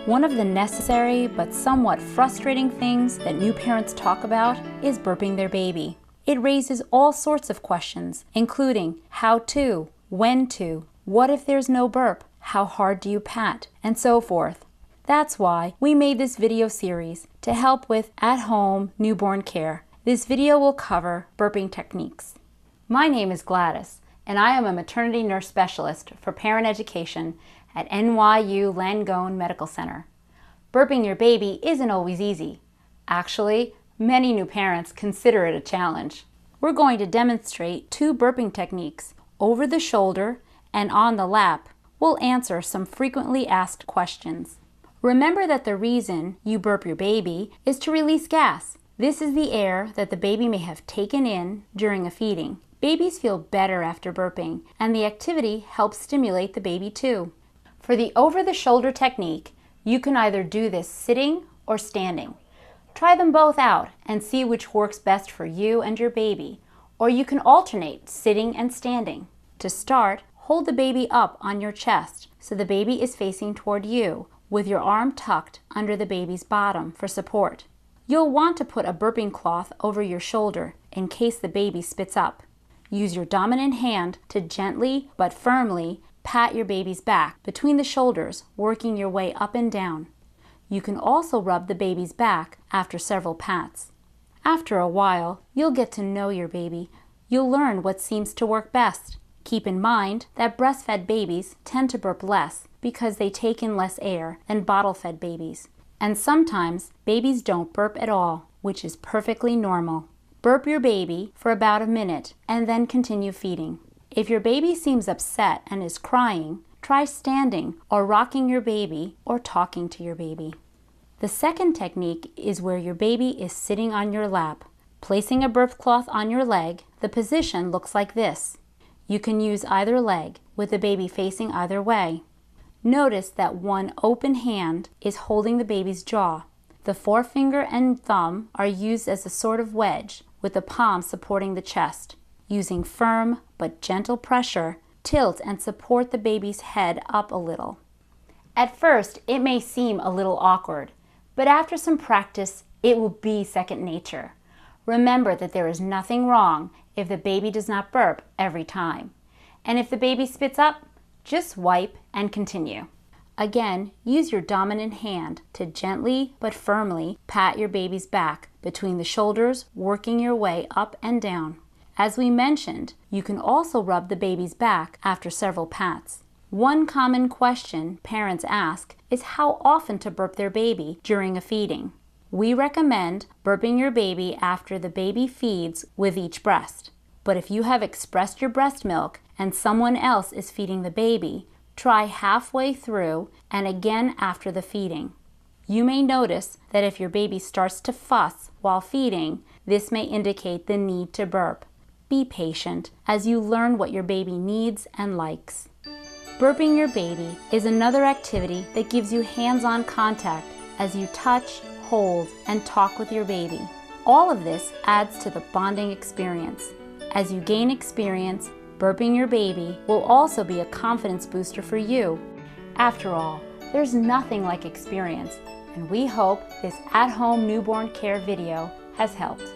One of the necessary but somewhat frustrating things that new parents talk about is burping their baby. It raises all sorts of questions, including how to, when to, what if there's no burp, how hard do you pat, and so forth. That's why we made this video series to help with at-home newborn care. This video will cover burping techniques. My name is Gladys, and I am a maternity nurse specialist for parent education at NYU Langone Medical Center. Burping your baby isn't always easy. Actually, many new parents consider it a challenge. We're going to demonstrate 2 burping techniques, over the shoulder and on the lap. We'll answer some frequently asked questions. Remember that the reason you burp your baby is to release gas. This is the air that the baby may have taken in during a feeding. Babies feel better after burping, and the activity helps stimulate the baby too. For the over-the-shoulder technique, you can either do this sitting or standing. Try them both out and see which works best for you and your baby, or you can alternate sitting and standing. To start, hold the baby up on your chest so the baby is facing toward you, with your arm tucked under the baby's bottom for support. You'll want to put a burping cloth over your shoulder in case the baby spits up. Use your dominant hand to gently but firmly pat your baby's back between the shoulders, working your way up and down. You can also rub the baby's back after several pats. After a while, you'll get to know your baby. You'll learn what seems to work best. Keep in mind that breastfed babies tend to burp less because they take in less air than bottle-fed babies. And sometimes babies don't burp at all, which is perfectly normal. Burp your baby for about a minute and then continue feeding. If your baby seems upset and is crying, try standing or rocking your baby or talking to your baby. The second technique is where your baby is sitting on your lap. Placing a burp cloth on your leg, the position looks like this. You can use either leg, with the baby facing either way. Notice that one open hand is holding the baby's jaw. The forefinger and thumb are used as a sort of wedge, with the palm supporting the chest. Using firm but gentle pressure, tilt and support the baby's head up a little. At first, it may seem a little awkward, but after some practice, it will be second nature. Remember that there is nothing wrong if the baby does not burp every time. And if the baby spits up, just wipe and continue. Again, use your dominant hand to gently but firmly pat your baby's back between the shoulders, working your way up and down. As we mentioned, you can also rub the baby's back after several pats. One common question parents ask is how often to burp their baby during a feeding. We recommend burping your baby after the baby feeds with each breast. But if you have expressed your breast milk and someone else is feeding the baby, try halfway through and again after the feeding. You may notice that if your baby starts to fuss while feeding, this may indicate the need to burp. Be patient as you learn what your baby needs and likes. Burping your baby is another activity that gives you hands-on contact as you touch, hold, and talk with your baby. All of this adds to the bonding experience. As you gain experience, burping your baby will also be a confidence booster for you. After all, there's nothing like experience, and we hope this at-home newborn care video has helped.